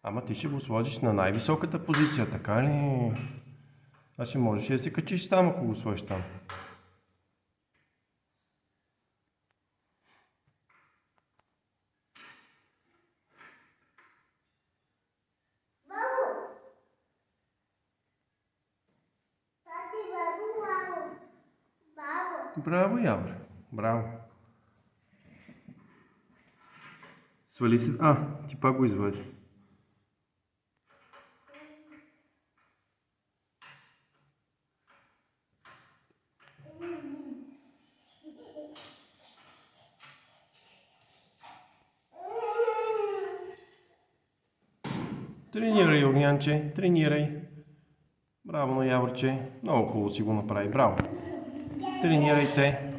Ама ти ще го сложиш на най-високата позиция, така ли? А ще можеш да се качиш там, ако го сложиш там. Браво, Явор. Браво. Свали се. Ти пак го извади. Тренирай, Огнянче, тренирай. Браво на Яворче. Много хубаво си го направи. Браво. Тренирайте.